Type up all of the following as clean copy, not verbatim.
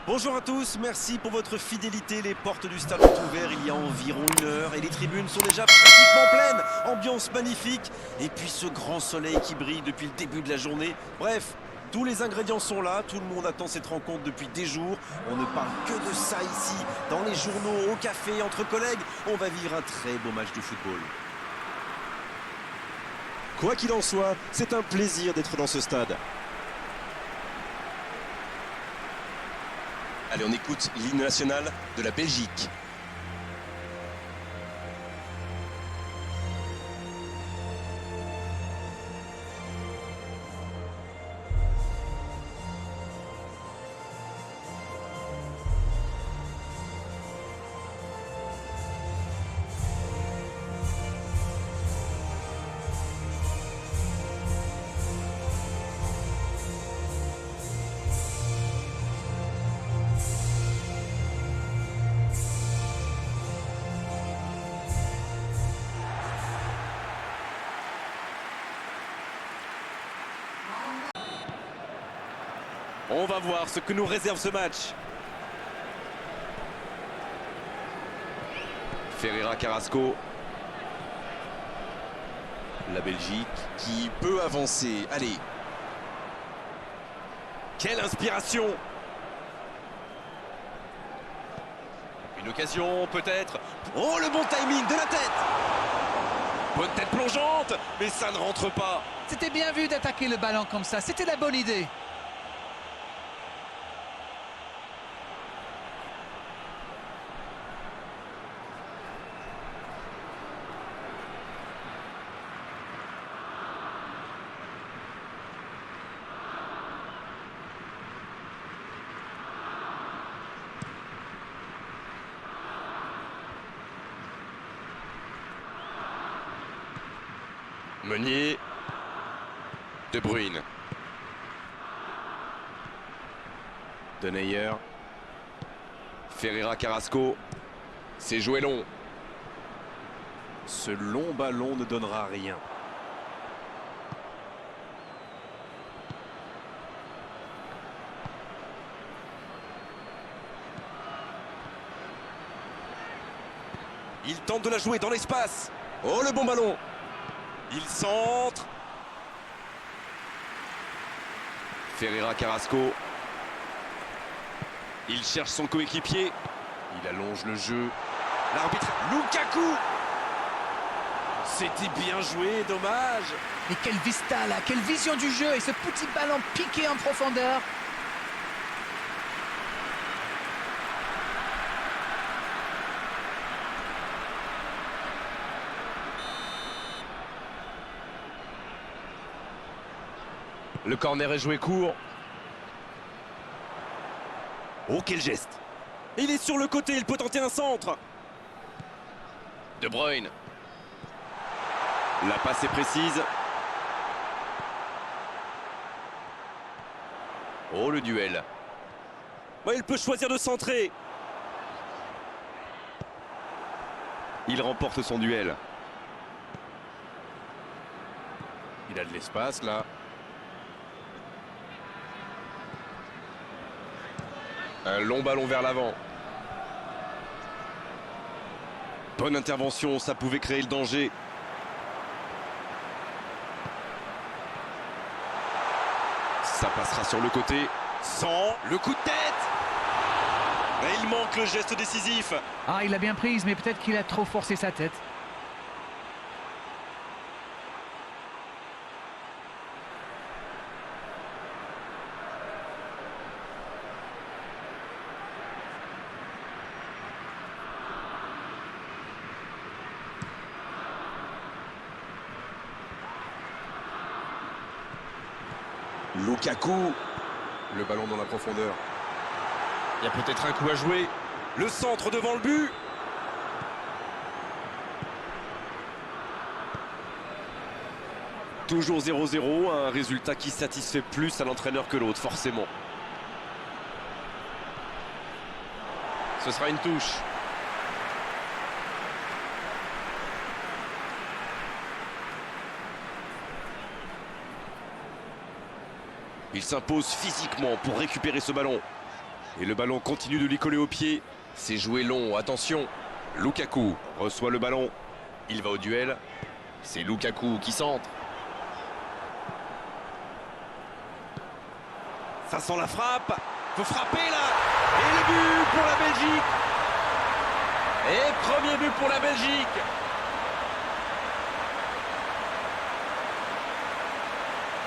Bonjour à tous, merci pour votre fidélité. Les portes du stade sont ouvertes il y a environ 1 heure et les tribunes sont déjà pratiquement pleines. Ambiance magnifique et puis ce grand soleil qui brille depuis le début de la journée. Bref, tous les ingrédients sont là, tout le monde attend cette rencontre depuis des jours. On ne parle que de ça ici, dans les journaux, au café, entre collègues. On va vivre un très beau match de football. Quoi qu'il en soit, c'est un plaisir d'être dans ce stade. Allez, on écoute l'hymne national de la Belgique. On va voir ce que nous réserve ce match. Ferreira Carrasco. La Belgique qui peut avancer. Allez. Quelle inspiration! Une occasion peut-être. Oh, le bon timing de la tête! Bonne tête plongeante, mais ça ne rentre pas. C'était bien vu d'attaquer le ballon comme ça, c'était la bonne idée. Meunier. De Bruyne. Denayer. Ferreira Carrasco. C'est joué long. Ce long ballon ne donnera rien. Il tente de la jouer dans l'espace. Oh, le bon ballon! Il centre. Ferreira Carrasco. Il cherche son coéquipier. Il allonge le jeu. L'arbitre Lukaku. C'était bien joué, dommage. Mais quelle vista là, quelle vision du jeu et ce petit ballon piqué en profondeur. Le corner est joué court. Oh, quel geste! Il est sur le côté, il peut tenter un centre. De Bruyne. La passe est précise. Oh, le duel. Ouais, il peut choisir de centrer. Il remporte son duel. Il a de l'espace là. Un long ballon vers l'avant. Bonne intervention, ça pouvait créer le danger. Ça passera sur le côté. Sans le coup de tête. Et il manque le geste décisif. Ah, il a bien prise, mais peut-être qu'il a trop forcé sa tête. Lukaku. Le ballon dans la profondeur. Il y a peut-être un coup à jouer. Le centre devant le but. Toujours 0-0, un résultat qui satisfait plus à l'entraîneur que l'autre, forcément. Ce sera une touche. Il s'impose physiquement pour récupérer ce ballon. Et le ballon continue de lui coller au pied. C'est joué long, attention. Lukaku reçoit le ballon. Il va au duel. C'est Lukaku qui centre. Ça sent la frappe. Faut frapper là. Et le but pour la Belgique. Et premier but pour la Belgique.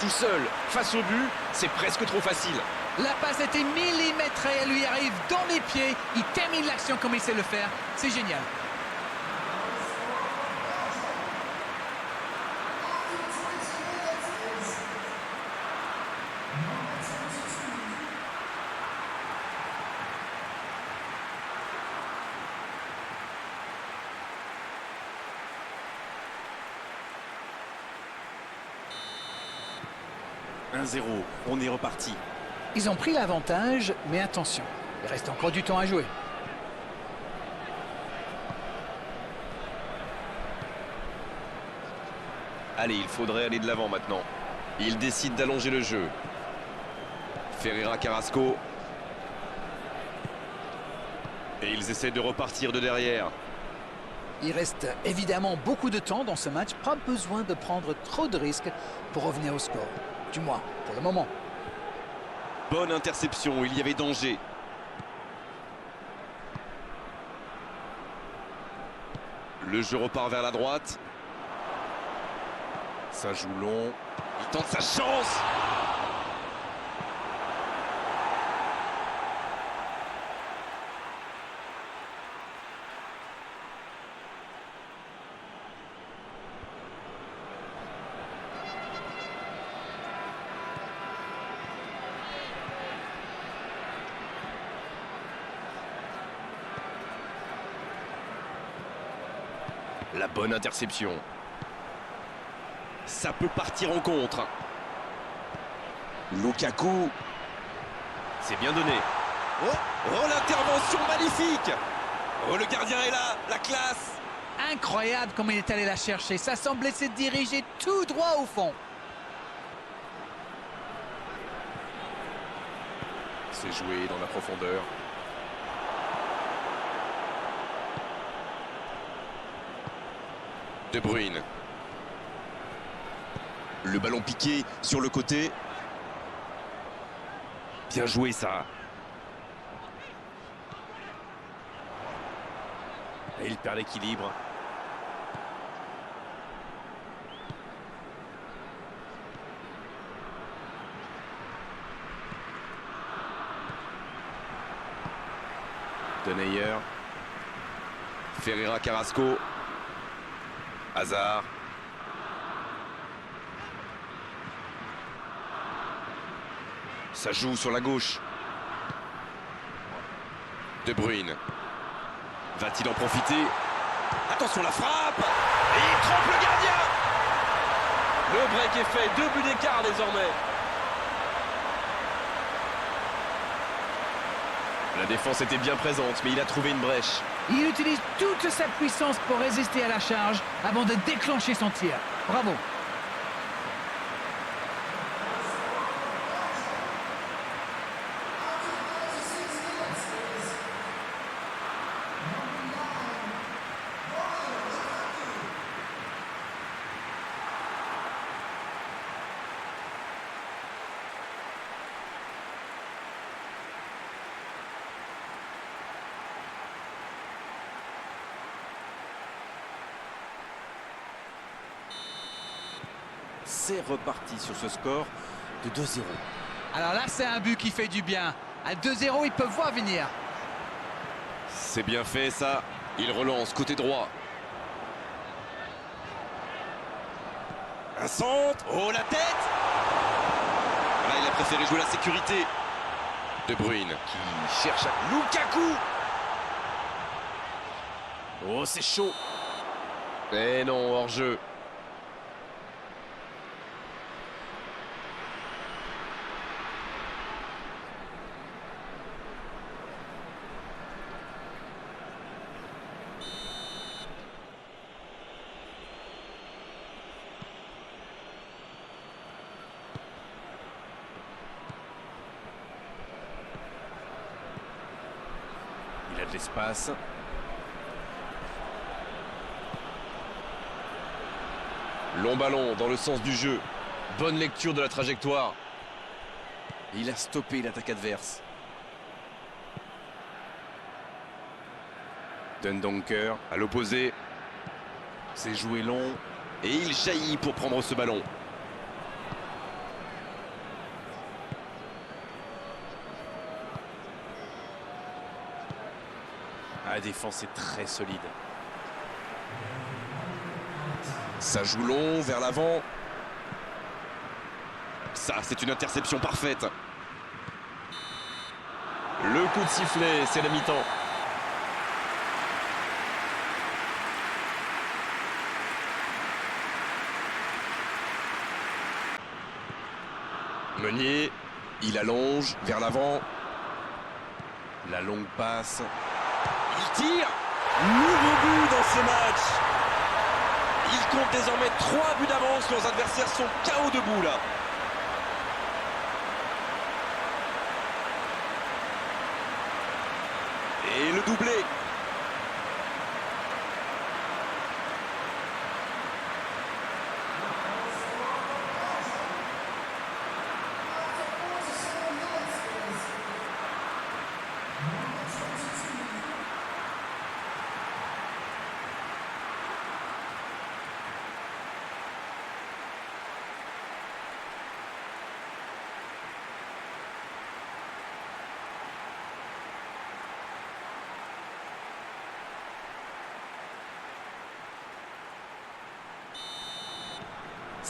Tout seul, face au but, c'est presque trop facile. La passe était millimétrée, elle lui arrive dans les pieds. Il termine l'action comme il sait le faire. C'est génial. « 1-0, on est reparti. » Ils ont pris l'avantage, mais attention, il reste encore du temps à jouer. Allez, il faudrait aller de l'avant maintenant. Il décide d'allonger le jeu. Ferreira Carrasco. Et ils essaient de repartir de derrière. Il reste évidemment beaucoup de temps dans ce match. Pas besoin de prendre trop de risques pour revenir au score. Du moins, pour le moment. Bonne interception, il y avait danger. Le jeu repart vers la droite. Ça joue long. Il tente sa chance. La bonne interception. Ça peut partir en contre. Lukaku. C'est bien donné. Oh, l'intervention magnifique. Oh, le gardien est là, la classe. Incroyable comme il est allé la chercher. Ça semblait se diriger tout droit au fond. C'est joué dans la profondeur. De Bruyne. Le ballon piqué sur le côté. Bien joué ça. Et il perd l'équilibre. Denayer. Ferreira Carrasco. Hazard. Ça joue sur la gauche. De Bruyne. Va-t-il en profiter? Attention la frappe. Et il trompe le gardien. Le break est fait, 2 buts d'écart désormais. La défense était bien présente, mais il a trouvé une brèche. Il utilise toute sa puissance pour résister à la charge avant de déclencher son tir. Bravo. C'est reparti sur ce score de 2-0. Alors là, c'est un but qui fait du bien. À 2-0, ils peuvent voir venir. C'est bien fait ça. Il relance côté droit. Un centre. Oh la tête. Là, il a préféré jouer la sécurité. De Bruyne qui cherche à... Lukaku. Oh, c'est chaud. Mais non, hors-jeu. Il a de l'espace. Long ballon dans le sens du jeu. Bonne lecture de la trajectoire. Il a stoppé l'attaque adverse. Dendoncker à l'opposé. C'est joué long. Et il jaillit pour prendre ce ballon. La défense est très solide. Ça joue long vers l'avant. Ça, c'est une interception parfaite. Le coup de sifflet, c'est la mi-temps. Meunier, il allonge vers l'avant. La longue passe. Il tire. Nouveau but dans ce match. Il compte désormais 3 buts d'avance. Leurs adversaires sont KO debout là. Et le doublé.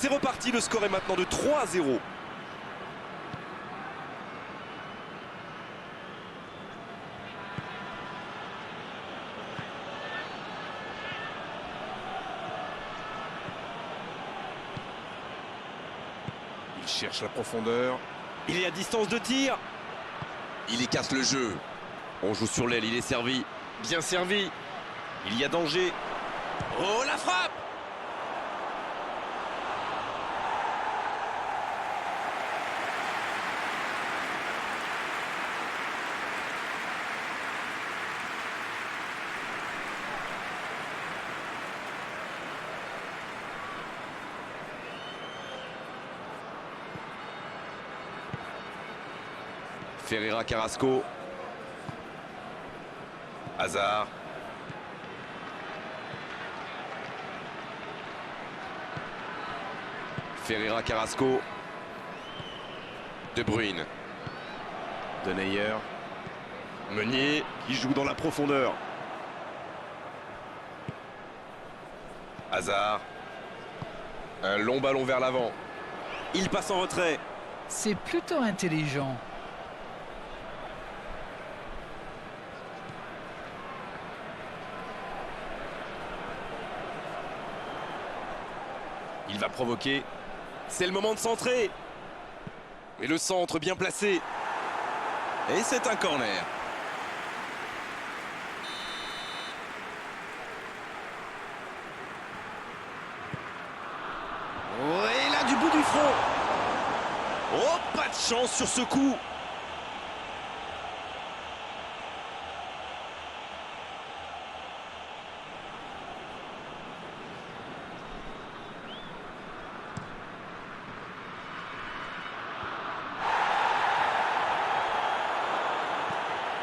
C'est reparti, le score est maintenant de 3-0. Il cherche la profondeur. Il est à distance de tir. Il écasse le jeu. On joue sur l'aile, il est servi. Bien servi. Il y a danger. Oh, la frappe! Ferreira Carrasco. Hazard. Ferreira Carrasco. De Bruyne. Denayer. Meunier qui joue dans la profondeur. Hazard. Un long ballon vers l'avant. Il passe en retrait. C'est plutôt intelligent. Il va provoquer. C'est le moment de centrer. Et le centre bien placé. Et c'est un corner. Oh, et là, du bout du front. Oh, pas de chance sur ce coup.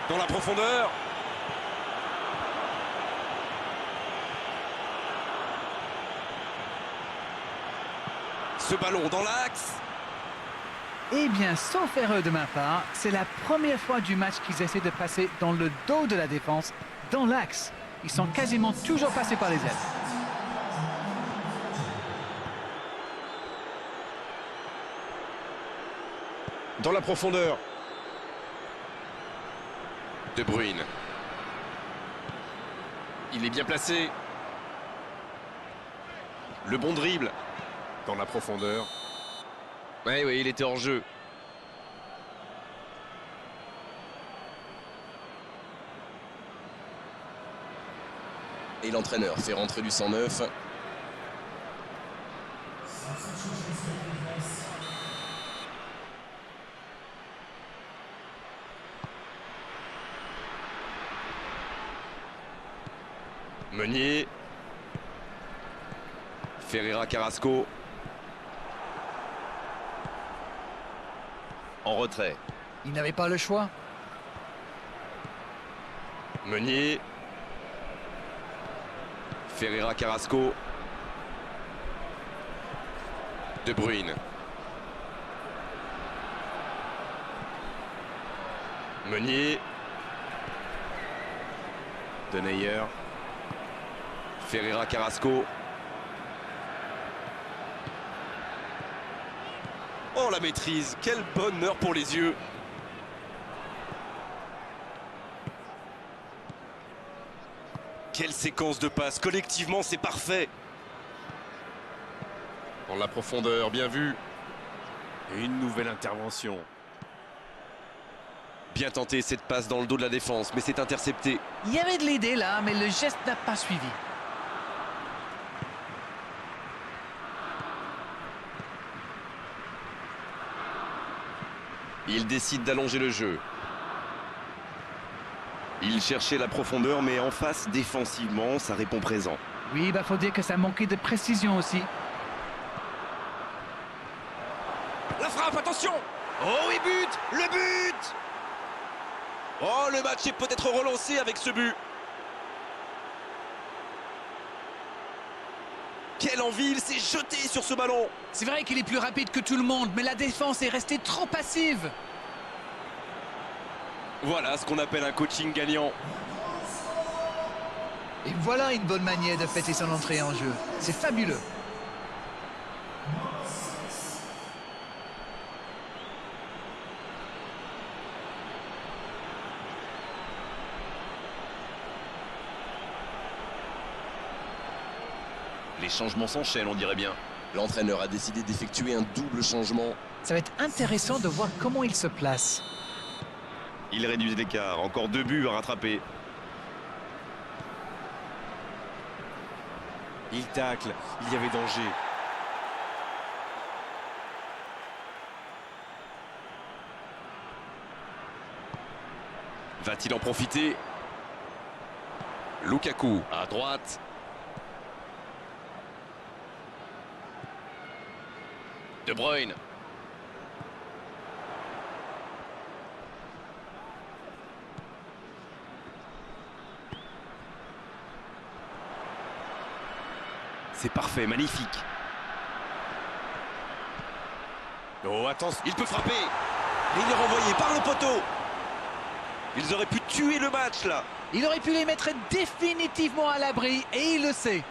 Dans la profondeur. Ce ballon dans l'axe. Eh bien, sauf erreur de ma part, c'est la première fois du match qu'ils essaient de passer dans le dos de la défense, dans l'axe. Ils sont quasiment toujours passés par les ailes. Dans la profondeur. De Bruyne. Il est bien placé. Le bon dribble. Dans la profondeur. Oui, il était hors jeu. Et l'entraîneur fait rentrer du 109. Meunier. Ferreira Carrasco. En retrait. Il n'avait pas le choix. Meunier. Ferreira Carrasco. De Bruyne. Meunier. Denayer. Ferreira Carrasco. Oh la maîtrise, quel bonheur pour les yeux. Quelle séquence de passes, collectivement c'est parfait. Dans la profondeur, bien vu. Une nouvelle intervention. Bien tenté cette passe dans le dos de la défense, mais c'est intercepté. Il y avait de l'idée là, mais le geste n'a pas suivi. Il décide d'allonger le jeu. Il cherchait la profondeur, mais en face, défensivement, ça répond présent. Oui, bah faut dire que ça manquait de précision aussi. La frappe, attention! Oh oui, but! Le but! Oh, le match est peut-être relancé avec ce but. Quelle envie, il s'est jeté sur ce ballon. C'est vrai qu'il est plus rapide que tout le monde, mais la défense est restée trop passive. Voilà ce qu'on appelle un coaching gagnant. Et voilà une bonne manière de fêter son entrée en jeu. C'est fabuleux. Les changements s'enchaînent, on dirait bien. L'entraîneur a décidé d'effectuer un double changement. Ça va être intéressant de voir comment il se place. Il réduit l'écart, encore 2 buts à rattraper. Il tacle, il y avait danger. Va-t-il en profiter? Lukaku à droite. De Bruyne. C'est parfait, magnifique. Oh, attention, il peut frapper. Et il est renvoyé par le poteau. Ils auraient pu tuer le match, là. Il aurait pu les mettre définitivement à l'abri, et il le sait.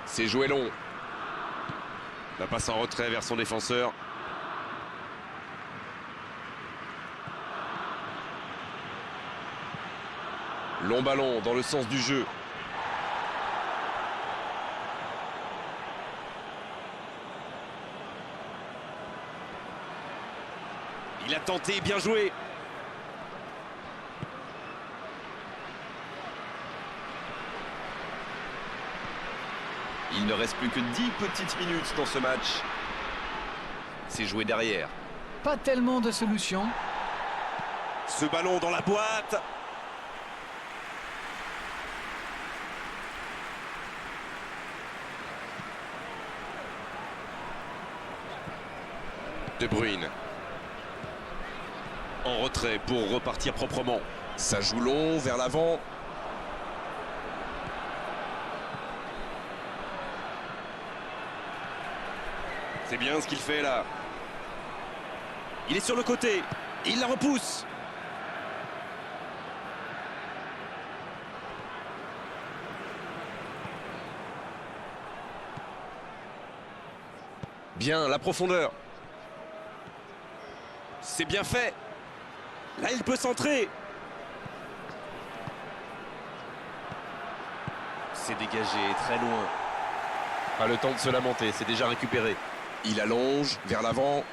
C'est joué long. La passe en retrait vers son défenseur. Long ballon dans le sens du jeu. Il a tenté, bien joué. Il ne reste plus que 10 petites minutes dans ce match. C'est joué derrière. Pas tellement de solutions. Ce ballon dans la boîte. De Bruyne. En retrait pour repartir proprement. Ça joue long vers l'avant. C'est bien ce qu'il fait là. Il est sur le côté. Il la repousse. Bien, la profondeur. C'est bien fait. Là, il peut centrer. C'est dégagé, très loin. Pas le temps de se lamenter, c'est déjà récupéré. Il allonge vers l'avant.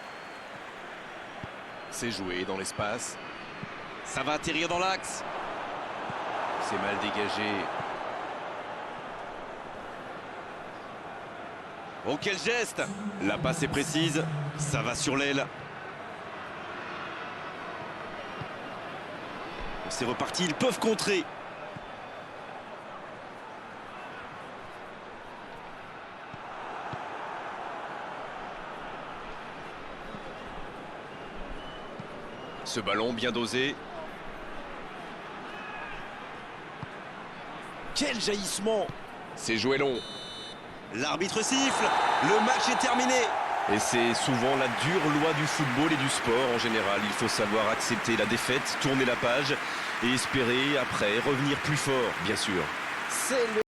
C'est joué dans l'espace. Ça va atterrir dans l'axe. c'est mal dégagé. Oh, quel geste! La passe est précise, ça va sur l'aile. C'est reparti, ils peuvent contrer. Ce ballon bien dosé. Quel jaillissement! C'est joué long. L'arbitre siffle, le match est terminé. Et c'est souvent la dure loi du football et du sport en général. Il faut savoir accepter la défaite, tourner la page et espérer après revenir plus fort, bien sûr. C'est le